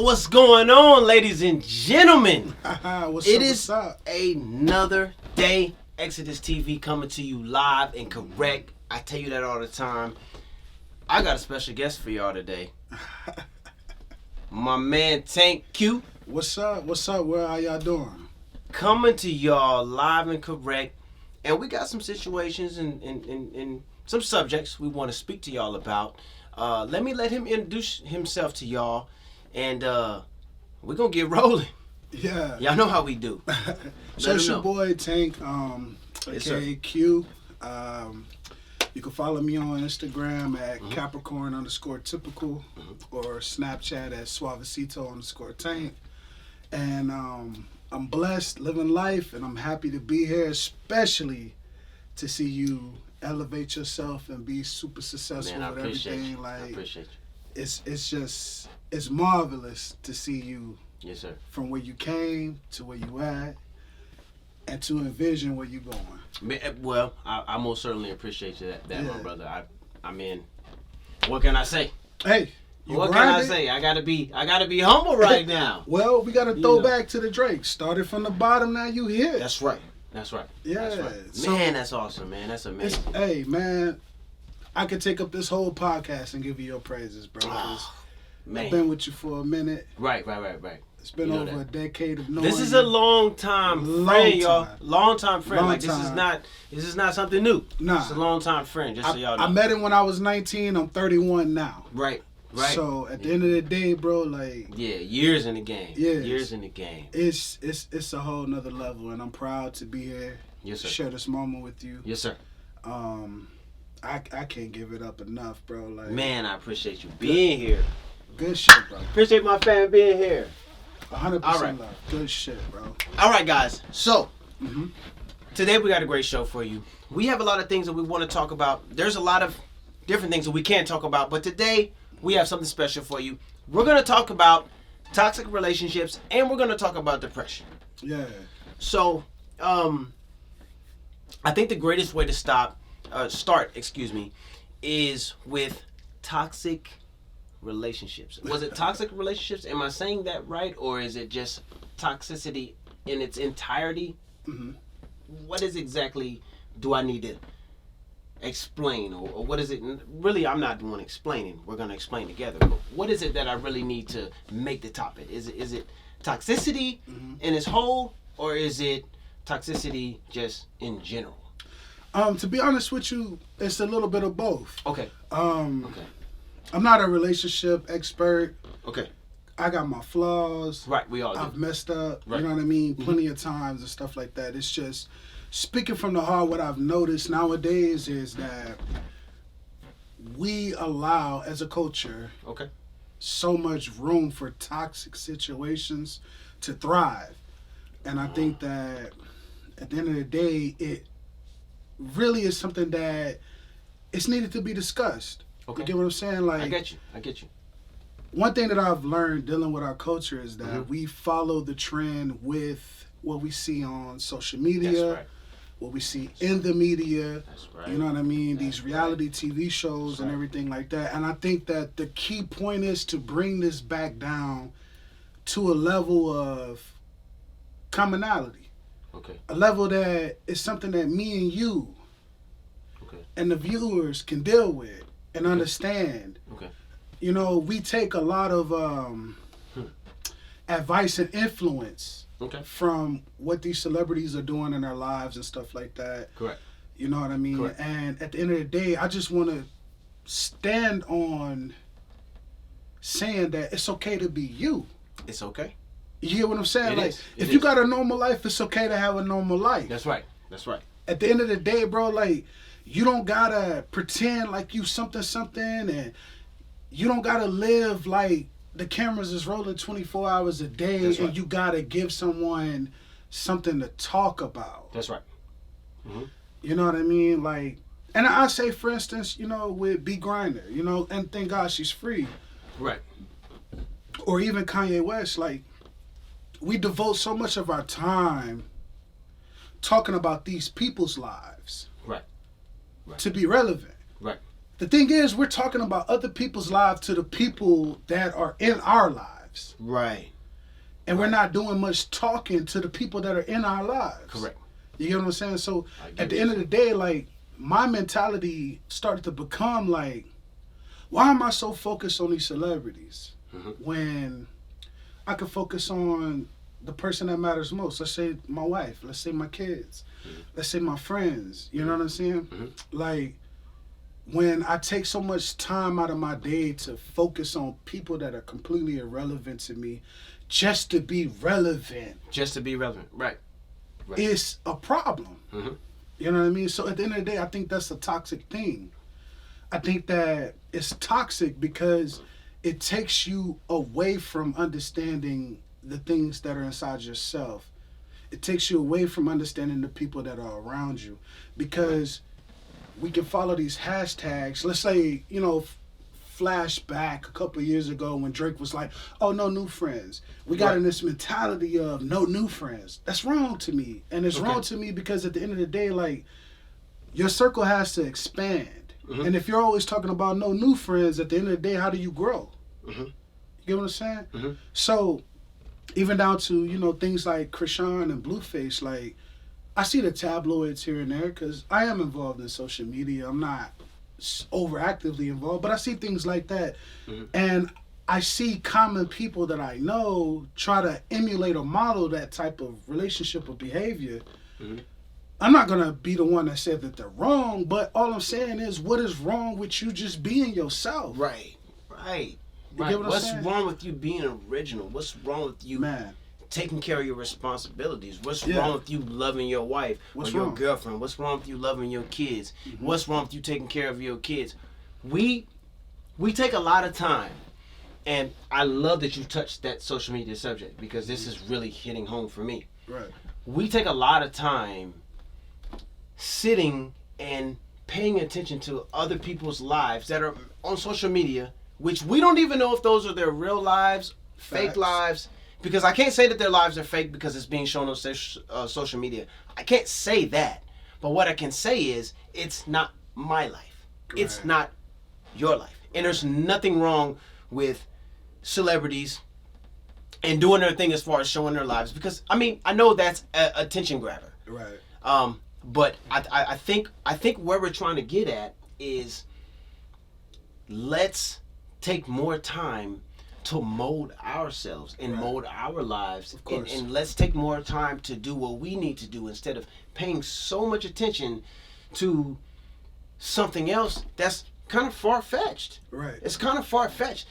What's going on, ladies and gentlemen? What's up? Another day. Exodus TV coming to you live and correct. I tell you that all the time. I got a special guest for y'all today. My man Tank Q. What's up? How y'all doing? Coming to y'all live and correct. And we got some situations and some subjects we want to speak to y'all about. Let him introduce himself to y'all. And we're going to get rolling. Yeah. Y'all know how we do. So it's your boy Tank, Yes, aka Q. You can follow me on Instagram at Capricorn_typical or Snapchat at Suavecito_Tank. And I'm blessed, living life, and I'm happy to be here, especially to see you elevate yourself and be super successful with everything. You. I appreciate you. It's marvelous to see you. Yes, sir. From where you came to where you at, and to envision where you going. Well, I most certainly appreciate you that my brother. I mean, what can I say? Hey, what can I say? I gotta be humble right now. Well, we gotta throw back to the Drake. Started from the bottom, now you here. That's right. Yeah. That's right. Man, that's awesome, man. That's amazing. Hey, man, I could take up this whole podcast and give you your praises, bro. Oh, man. I've been with you for a minute. Right. It's been over a decade of knowing. This is a long time friend, y'all. Long time friend. This is not something new. Nah. It's a long time friend, just so y'all know. I met him when I was 19. I'm 31 now. Right. So at the end of the day, bro, like years in the game. Yes. Years in the game. It's a whole nother level, and I'm proud to be here. Yes, sir. Share this moment with you. Yes, sir. I can't give it up enough, bro. Like, man, I appreciate you being here. Good shit, bro. Appreciate my fan being here. 100% right. love. Good shit, bro. All right, guys. So, today we got a great show for you. We have a lot of things that we want to talk about. There's a lot of different things that we can't talk about, but today we have something special for you. We're going to talk about toxic relationships, and we're going to talk about depression. Yeah. So, I think the greatest way to start, is with toxic relationships. Was it toxic relationships? Am I saying that right? Or is it just toxicity in its entirety? Mm-hmm. What is exactly do I need to explain? Or what is it? Really, I'm not the one explaining. We're going to explain together. But what is it that I really need to make the topic? Is it toxicity in its whole? Or is it toxicity just in general? To be honest with you, it's a little bit of both. Okay. Okay. I'm not a relationship expert. Okay. I got my flaws. Right, we all do. I've messed up. Right. You know what I mean? Plenty of times and stuff like that. It's just speaking from the heart. What I've noticed nowadays is that we allow, as a culture, so much room for toxic situations to thrive, and I think that at the end of the day, it really is something that it's needed to be discussed. Okay. You get what I'm saying? Like, I get you. One thing that I've learned dealing with our culture is that we follow the trend with what we see on social media, That's right. what we see in the media. That's right. You know what I mean? That's These reality TV shows and everything like that. And I think that the key point is to bring this back down to a level of commonality. Okay. A level that is something that me and you and the viewers can deal with and understand. Okay. You know, we take a lot of advice and influence from what these celebrities are doing in their lives and stuff like that. Correct. You know what I mean? Correct. And at the end of the day, I just want to stand on saying that it's okay to be you. It's okay. You hear what I'm saying? If you got a normal life, it's okay to have a normal life. That's right. At the end of the day, bro, like, you don't gotta pretend like you something, and you don't gotta live like the cameras is rolling 24 hours a day. That's right. And you gotta give someone something to talk about. That's right. You know what I mean? Like, and I say, for instance, you know, with B. Grinder, you know, and thank God she's free. Right. Or even Kanye West, like, we devote so much of our time talking about these people's lives. Right. To be relevant. The thing is, we're talking about other people's lives to the people that are in our lives. lives. Right. And we're not doing much talking to the people that are in our lives. Correct. You get what I'm saying? So at the end of the day, like, my mentality started to become like, why am I so focused on these celebrities when I could focus on the person that matters most? Let's say my wife, let's say my kids, let's say my friends. You know what I'm saying? Like, when I take so much time out of my day to focus on people that are completely irrelevant to me just to be relevant. Just to be relevant, right. It's a problem. You know what I mean? So at the end of the day, I think that's a toxic thing. I think that it's toxic because it takes you away from understanding the things that are inside yourself. It takes you away from understanding the people that are around you, because we can follow these hashtags. Let's say, you know, flashback a couple of years ago when Drake was like, oh, no new friends. We got in this mentality of no new friends. That's wrong to me. And it's wrong to me because at the end of the day, like, your circle has to expand. And if you're always talking about no new friends, at the end of the day, how do you grow? You get what I'm saying? So even down to, you know, things like Krishan and Blueface, like, I see the tabloids here and there because I am involved in social media. I'm not overactively involved, but I see things like that. And I see common people that I know try to emulate or model that type of relationship or behavior. I'm not going to be the one that said that they're wrong, but all I'm saying is, what is wrong with you just being yourself? Right. What's wrong with you being original? What's wrong with you taking care of your responsibilities? What's wrong with you loving your wife or your girlfriend? What's wrong with you loving your kids? What's wrong with you taking care of your kids? We take a lot of time, and I love that you touched that social media subject because this is really hitting home for me. Right. We take a lot of time sitting and paying attention to other people's lives that are on social media, which we don't even know if those are their real lives, fake lives, because I can't say that their lives are fake because it's being shown on social media. I can't say that. But what I can say is it's not my life. Right. It's not your life. And there's nothing wrong with celebrities and doing their thing as far as showing their lives, because, I mean, I know that's an attention grabber. Right. But I think where we're trying to get at is, let's take more time to mold ourselves and mold our lives, and let's take more time to do what we need to do instead of paying so much attention to something else that's kind of far-fetched. Right. It's kind of far-fetched.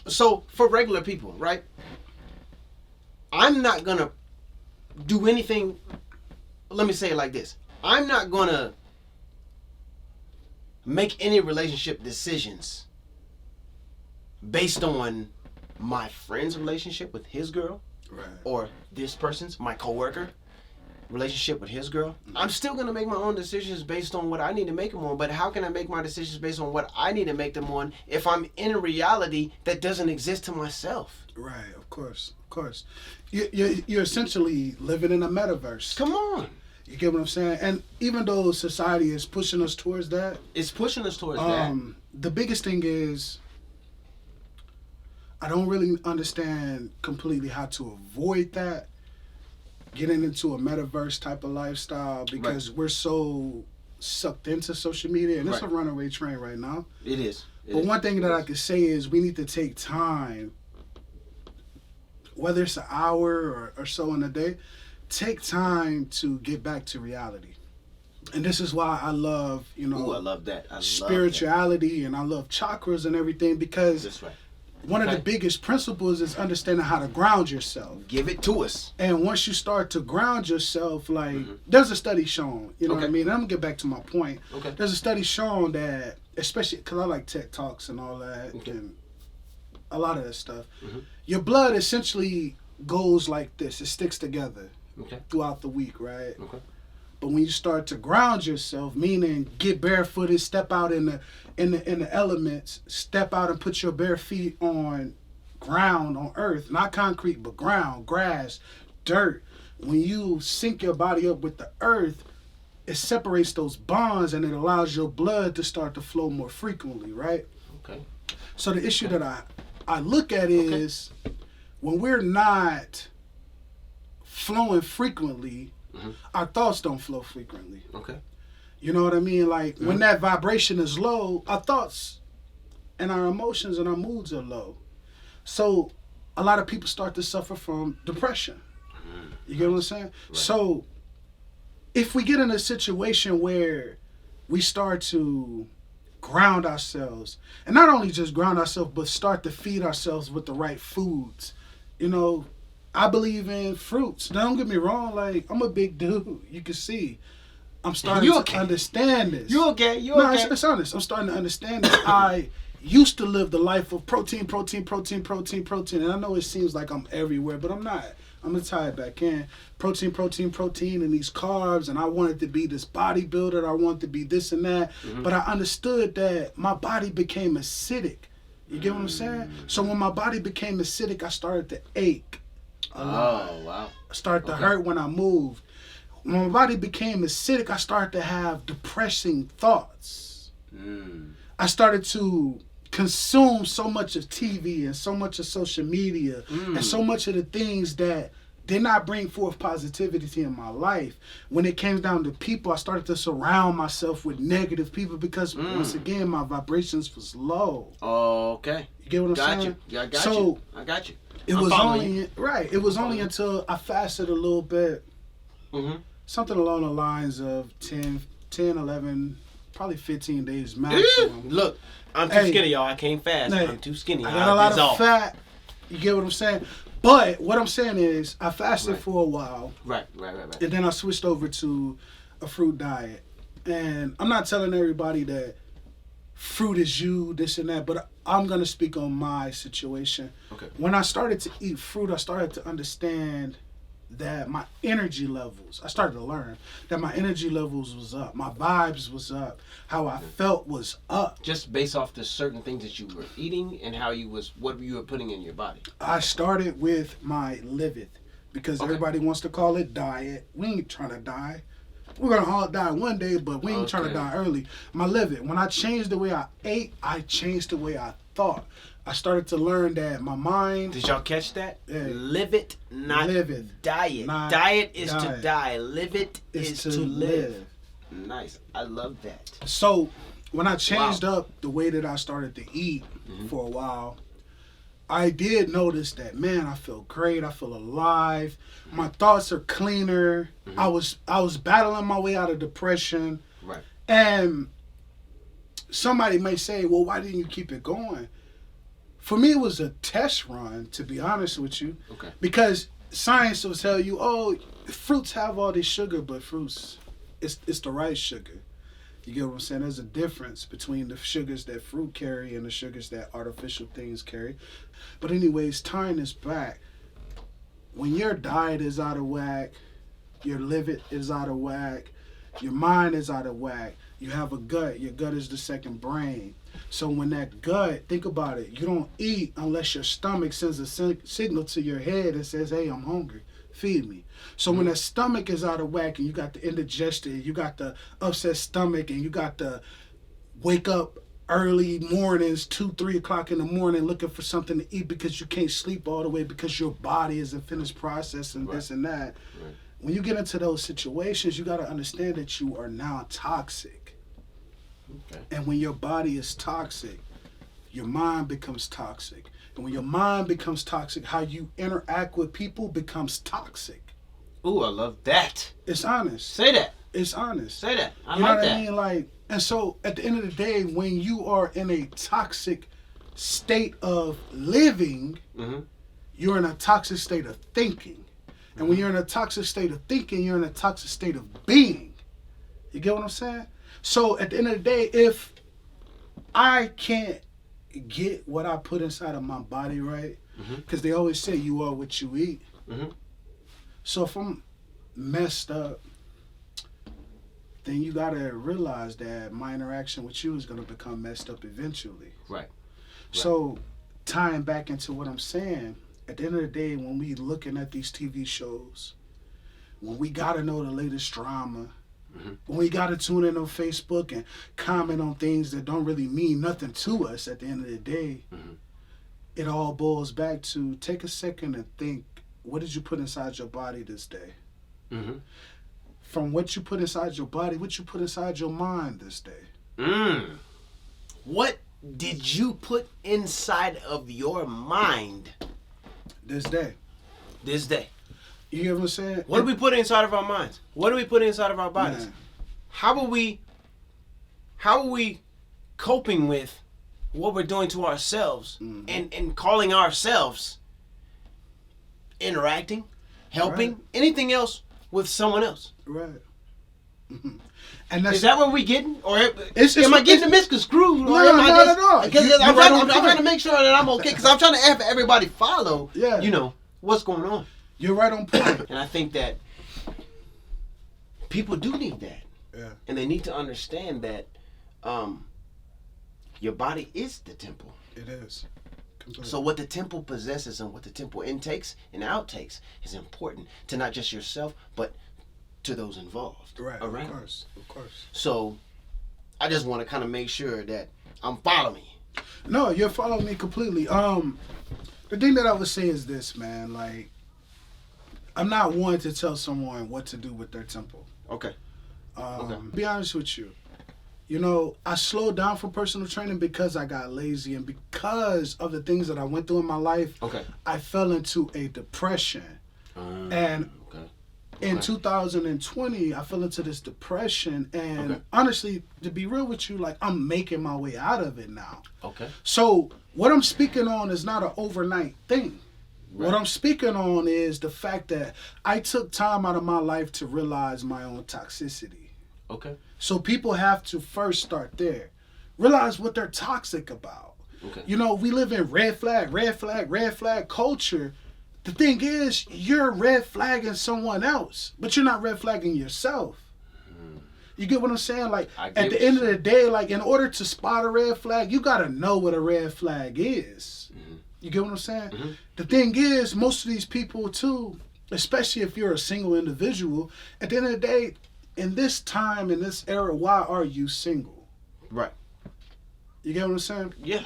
So for regular people, right? I'm not gonna do anything. Let me say it like this. I'm not going to make any relationship decisions based on my friend's relationship with his girl, or this person's, my coworker, relationship with his girl. I'm still going to make my own decisions based on what I need to make them on, but how can I make my decisions based on what I need to make them on if I'm in a reality that doesn't exist to myself? Right, of course. You're essentially living in a metaverse. Come on. You get what I'm saying? And even though society is pushing us towards that, the biggest thing is, I don't really understand completely how to avoid that, getting into a metaverse type of lifestyle, because we're so sucked into social media, and it's a runaway train right now. It is. But one thing that I could say is, we need to take time, whether it's an hour or so in a day, take time to get back to reality. And this is why I love, you know, I love that. spirituality, and I love chakras and everything, because one of the biggest principles is understanding how to ground yourself. Give it to us. And once you start to ground yourself, like, there's a study shown, you know what I mean? And I'm going to get back to my point. There's a study shown that, especially because I like tech talks and all that, and a lot of that stuff, your blood essentially goes like this. It sticks together throughout the week, right? But when you start to ground yourself, meaning get barefooted, step out in the elements, step out and put your bare feet on ground, on earth, not concrete, but ground, grass, dirt. When you sync your body up with the earth, it separates those bonds, and it allows your blood to start to flow more frequently, right? So the issue that I look at is, when we're not flowing frequently, our thoughts don't flow frequently. Okay. You know what I mean? Like when that vibration is low, our thoughts and our emotions and our moods are low. So a lot of people start to suffer from depression. You get what I'm saying? Right. So if we get in a situation where we start to ground ourselves, and not only just ground ourselves, but start to feed ourselves with the right foods. You know, I believe in fruits. Now, don't get me wrong, like, I'm a big dude. You can see. I'm starting to understand this. You okay? No, it's honest. I'm starting to understand this. I used to live the life of protein. And I know it seems like I'm everywhere, but I'm not. I'm going to tie it back in. Protein, and these carbs. And I wanted to be this bodybuilder. I wanted to be this and that. But I understood that my body became acidic. You get what I'm saying? So when my body became acidic, I started to ache. Wow. I started to hurt when I moved. When my body became acidic, I started to have depressing thoughts. I started to consume so much of TV and so much of social media and so much of the things that did not bring forth positivity in my life. When it came down to people, I started to surround myself with negative people because once again, my vibrations was low. Okay. You get what I'm saying? Yeah, I got you. I got you. It was only until I fasted a little bit. Something along the lines of 10, 11, probably 15 days maximum. Look, I'm too skinny, y'all. I can't fast. I'm too skinny. I got a lot of fat. You get what I'm saying? But what I'm saying is I fasted for a while. Right. And then I switched over to a fruit diet. And I'm not telling everybody that fruit is you, this and that, but I'm going to speak on my situation. Okay. When I started to eat fruit, I started to understand that my energy levels, I started to learn that my energy levels was up. My vibes was up. How I felt was up. Just based off the certain things that you were eating and what you were putting in your body. I started with my liveth because everybody wants to call it diet. We ain't trying to die. We're going to all die one day, but we ain't trying to die early. My liveth. When I changed the way I ate, I changed the way I thought. I started to learn that my mind... Did y'all catch that? Live it, not diet. Diet is to die. Live it is to live. Nice. I love that. So, when I changed up the way that I started to eat for a while, I did notice that, man, I feel great. I feel alive. My thoughts are cleaner. I was battling my way out of depression. Right. And somebody may say, well, why didn't you keep it going? For me, it was a test run, to be honest with you. Okay. Because science will tell you, oh, fruits have all this sugar, but fruits, it's the right sugar. You get what I'm saying? There's a difference between the sugars that fruit carry and the sugars that artificial things carry. But anyways, tying this back, when your diet is out of whack, your liver is out of whack, your mind is out of whack, you have a gut. Your gut is the second brain. So when that gut, think about it, you don't eat unless your stomach sends a signal to your head and says, hey, I'm hungry, feed me. So when that stomach is out of whack and you got the indigestion, you got the upset stomach, and you got the wake up early mornings, 2, 3 o'clock in the morning looking for something to eat because you can't sleep all the way because your body isn't finished processing this and that. Right. When you get into those situations, you got to understand that you are now toxic. Okay. And when your body is toxic, your mind becomes toxic. And when your mind becomes toxic, how you interact with people becomes toxic. Ooh, I love that. It's honest. Say that. It's honest. Say that. I you like know what that. I mean? Like, and so at the end of the day, when you are in a toxic state of living, you're in a toxic state of thinking. And when you're in a toxic state of thinking, you're in a toxic state of being. You get what I'm saying? So at the end of the day, if I can't get what I put inside of my body right, because they always say you are what you eat. So if I'm messed up, then you got to realize that my interaction with you is going to become messed up eventually. Right. So tying back into what I'm saying, at the end of the day, when we looking at these TV shows, when we got to know the latest drama, when we got to tune in on Facebook and comment on things that don't really mean nothing to us at the end of the day, it all boils back to take a second and think, what did you put inside your body this day? Mm-hmm. From what you put inside your body, what you put inside your mind this day? What did you put inside of your mind this day? This day. You hear what I'm saying? What do we put inside of our minds? What do we put inside of our bodies? Man. How are we coping with what we're doing to ourselves and calling ourselves interacting, helping, anything else with someone else? Right. Mm-hmm. And that's, is that what we getting? Or am I getting the misconstrued? No, not at all. Because I'm trying to make sure that I'm okay. Because I'm trying to have everybody follow, what's going on. You're right on point. And I think that people do need that. Yeah. And they need to understand that your body is the temple. It is. Completely. So what the temple possesses and what the temple intakes and outtakes is important to not just yourself, but to those involved. Right. Around. Of course. So I just want to kind of make sure that I'm following you. No, you're following me completely. The thing that I would say is this, man. Like, I'm not one to tell someone what to do with their temple. Okay. Be honest with you. You know, I slowed down for personal training because I got lazy and because of the things that I went through in my life. Okay. I fell into a depression. And in 2020, I fell into this depression. And honestly, to be real with you, like, I'm making my way out of it now. Okay. So what I'm speaking on is not an overnight thing. Right. What I'm speaking on is the fact that I took time out of my life to realize my own toxicity. Okay. So people have to first start there. Realize what they're toxic about. Okay. You know, we live in red flag culture. The thing is, you're red flagging someone else, but you're not red flagging yourself. You get what I'm saying? Like, at the end of the day, like, in order to spot a red flag, you got to know what a red flag is. You get what I'm saying? The thing is, most of these people too, especially if you're a single individual, at the end of the day, in this time, in this era, why are you single? Right. You get what I'm saying? Yeah.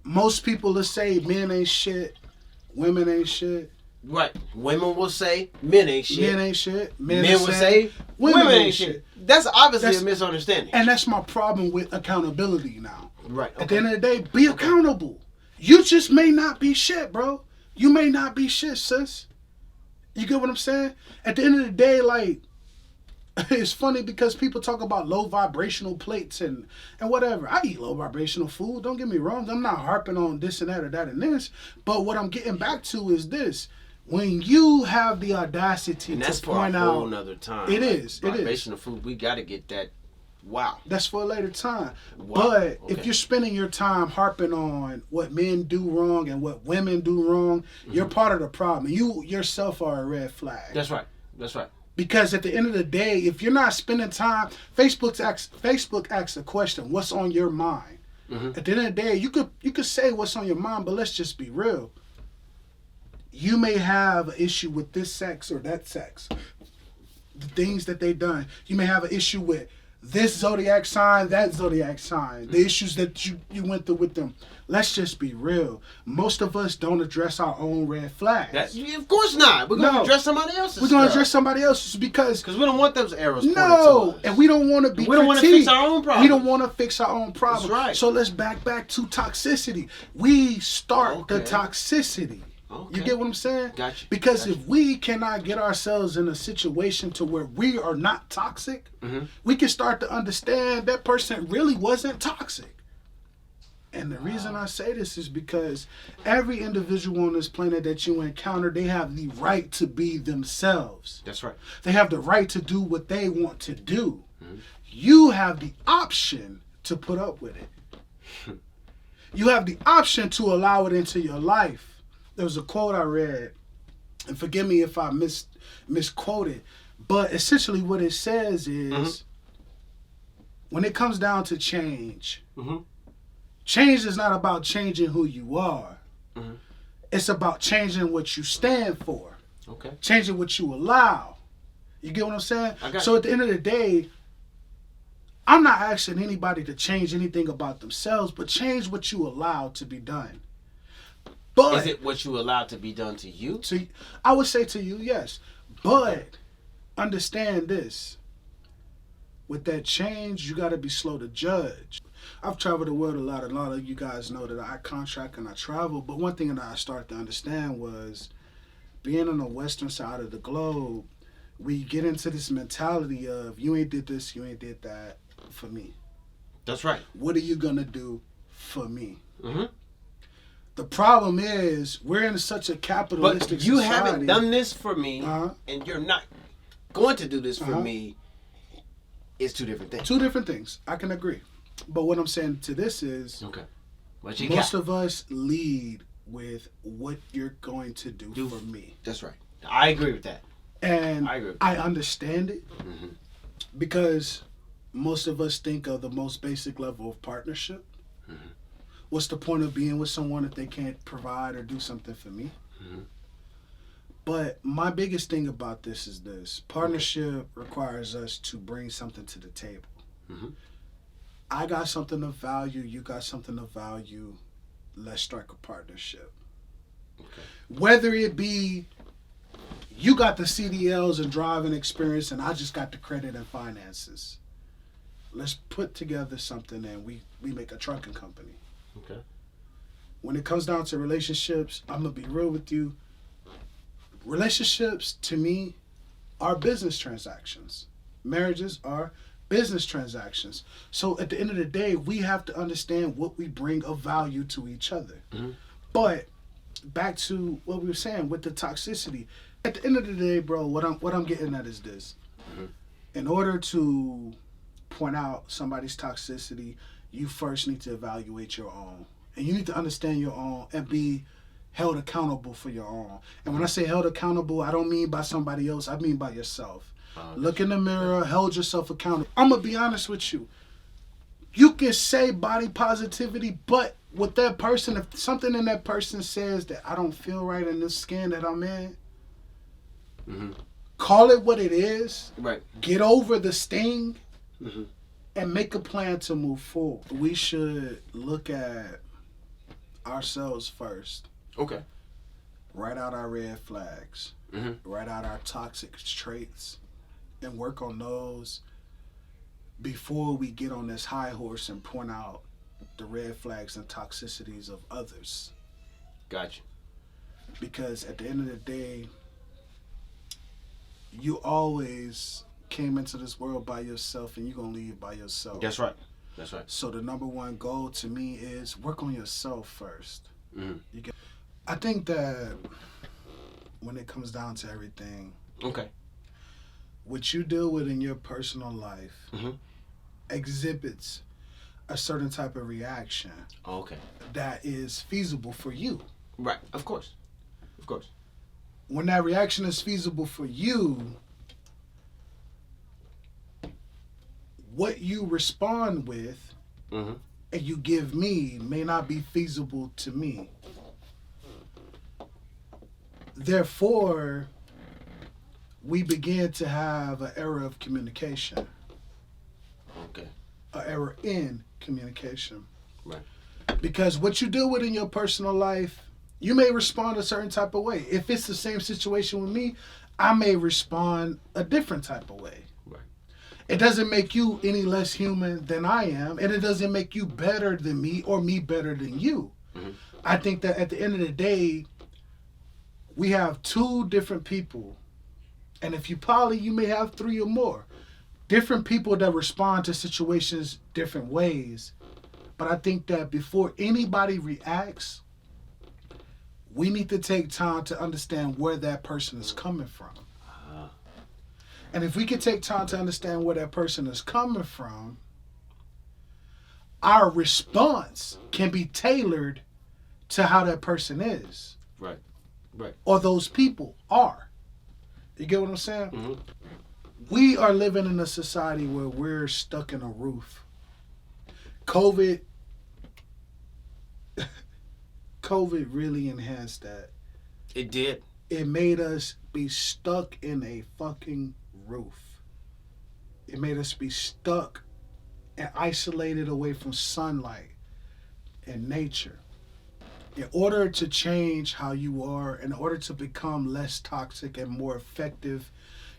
Most people, let's say, men ain't shit, women ain't shit. Right. Women will say men ain't shit. Men ain't shit. Men will say women ain't shit. That's obviously a misunderstanding. And that's my problem with accountability now. Right. At the end of the day, be accountable. You just may not be shit, bro. You may not be shit, sis. You get what I'm saying? At the end of the day, like, it's funny because people talk about low vibrational plates and whatever. I eat low vibrational food. Don't get me wrong. I'm not harping on this and that or that and this. But what I'm getting back to is this. When you have the audacity and to that's point for a out, whole nother time. It is. Vibrational food, we got to get that. Wow. That's for a later time. Wow. But if you're spending your time harping on what men do wrong and what women do wrong, you're part of the problem. You yourself are a red flag. That's right. Because at the end of the day, if you're not spending time, Facebook asks a question, what's on your mind? At the end of the day, you could say what's on your mind, but let's just be real. You may have an issue with this sex or that sex. The things that they've done. You may have an issue with this zodiac sign, that zodiac sign, the issues that you went through with them. Let's just be real. Most of us don't address our own red flags. Of course not. We're going to address somebody else's. We're going to address somebody else's because we don't want those arrows pointed to us. And we don't want to be. We don't want to fix our own problem. We don't want to fix our own problem. That's right. So let's back to toxicity. We start the toxicity. Okay. You get what I'm saying? Gotcha. Because if we cannot get ourselves in a situation to where we are not toxic, we can start to understand that person really wasn't toxic. And the reason I say this is because every individual on this planet that you encounter, they have the right to be themselves. That's right. They have the right to do what they want to do. You have the option to put up with it. You have the option to allow it into your life. There was a quote I read, and forgive me if I misquoted, but essentially what it says is, when it comes down to change, change is not about changing who you are. It's about changing what you stand for. Okay. Changing what you allow. You get what I'm saying? So at the end of the day, I'm not asking anybody to change anything about themselves, but change what you allow to be done. But is it what you allow to be done to you? I would say to you, yes. But understand this. With that change, you got to be slow to judge. I've traveled the world a lot. A lot of you guys know that I contract and I travel. But one thing that I started to understand was being on the western side of the globe, we get into this mentality of you ain't did this, you ain't did that for me. That's right. What are you going to do for me? Mm-hmm. The problem is we're in such a capitalistic but you society. Haven't done this for me, and you're not going to do this for me. It's two different things. Two different things. I can agree. But what I'm saying to this is, okay, most of us lead with what you're going to do for me. That's right. I agree with that. And I understand it because most of us think of the most basic level of partnership. Mm-hmm. What's the point of being with someone if they can't provide or do something for me? Mm-hmm. But my biggest thing about this is this. Partnership requires us to bring something to the table. Mm-hmm. I got something of value. You got something of value. Let's strike a partnership. Okay. Whether it be you got the CDLs and driving experience and I just got the credit and finances. Let's put together something and we make a trucking company. Okay. When it comes down to relationships, I'm going to be real with you. Relationships, to me, are business transactions. Marriages are business transactions. So at the end of the day, we have to understand what we bring of value to each other. Mm-hmm. But back to what we were saying with the toxicity. At the end of the day, bro, what I'm getting at is this. Mm-hmm. In order to point out somebody's toxicity, you first need to evaluate your own. And you need to understand your own and be held accountable for your own. And when I say held accountable, I don't mean by somebody else. I mean by yourself. Look in the mirror, hold yourself accountable. I'm going to be honest with you. You can say body positivity, but with that person, if something in that person says that I don't feel right in this skin that I'm in, call it what it is. Right. Get over the sting and make a plan to move forward. We should look at ourselves first. Okay. Write out our red flags. Write out our toxic traits and work on those before we get on this high horse and point out the red flags and toxicities of others. Gotcha. Because at the end of the day, you always came into this world by yourself and you're going to leave by yourself. That's right. That's right. So the number one goal to me is work on yourself first. I think that when it comes down to everything, what you deal with in your personal life exhibits a certain type of reaction that is feasible for you. Right. Of course. Of course. When that reaction is feasible for you, what you respond with and you give me may not be feasible to me. Therefore, we begin to have an error of communication. Okay. An error in communication. Right. Because what you deal with in your personal life, you may respond a certain type of way. If it's the same situation with me, I may respond a different type of way. Right. It doesn't make you any less human than I am, and it doesn't make you better than me or me better than you. I think that at the end of the day, we have two different people. And if you poly, you may have three or more. Different people that respond to situations different ways. But I think that before anybody reacts, we need to take time to understand where that person is coming from. And if we can take time to understand where that person is coming from, our response can be tailored to how that person is. Right. Right. Or those people are. You get what I'm saying? We are living in a society where we're stuck in a roof. COVID really enhanced that. It did. It made us be stuck in a fucking roof. It made us be stuck and isolated away from sunlight and nature. In order to change how you are, in order to become less toxic and more effective,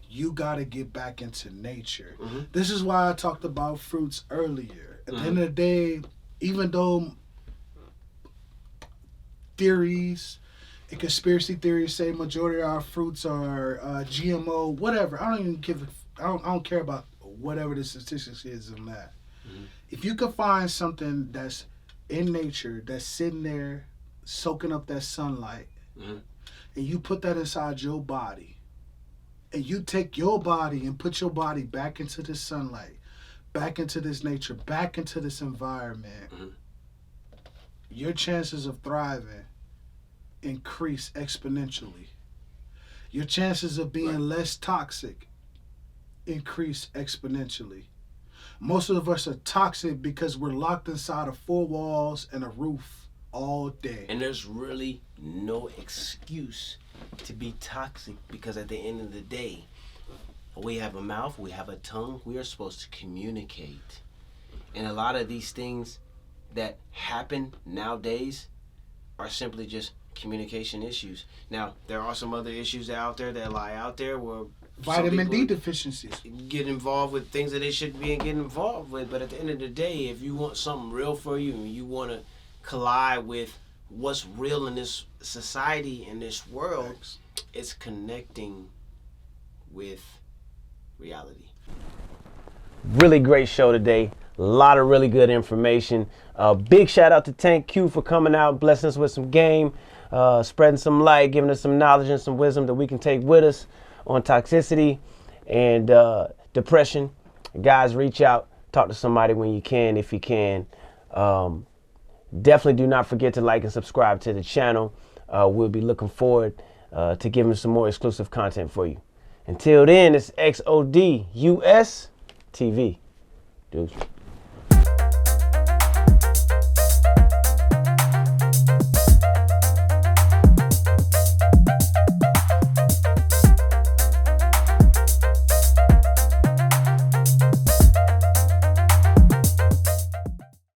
you got to get back into nature. This is why I talked about fruits earlier. At the end of the day, even though theories and conspiracy theories say majority of our fruits are GMO, whatever, I don't care about whatever the statistics is on that. If you can find something that's in nature, that's sitting there soaking up that sunlight, and you put that inside your body, and you take your body and put your body back into the sunlight, back into this nature, back into this environment, your chances of thriving increase exponentially. Your chances of being less toxic increase exponentially. Most of us are toxic because we're locked inside of four walls and a roof all day. And there's really no excuse to be toxic, because at the end of the day, we have a mouth, we have a tongue, we are supposed to communicate. And a lot of these things that happen nowadays are simply just communication issues. Now, there are some other issues out there that lie out there where vitamin D deficiencies get involved with things that they shouldn't be getting involved with. But at the end of the day, if you want something real for you and you want to collide with what's real in this society, in this world, it's connecting with reality. Really great show today. A lot of really good information. Big shout out to Tank Q for coming out, blessing us with some game, spreading some light, giving us some knowledge and some wisdom that we can take with us on toxicity and depression. Guys, reach out, talk to somebody when you can, if you can. Definitely do not forget to like and subscribe to the channel. We'll be looking forward to giving some more exclusive content for you. Until then, it's XODUS TV. Dude.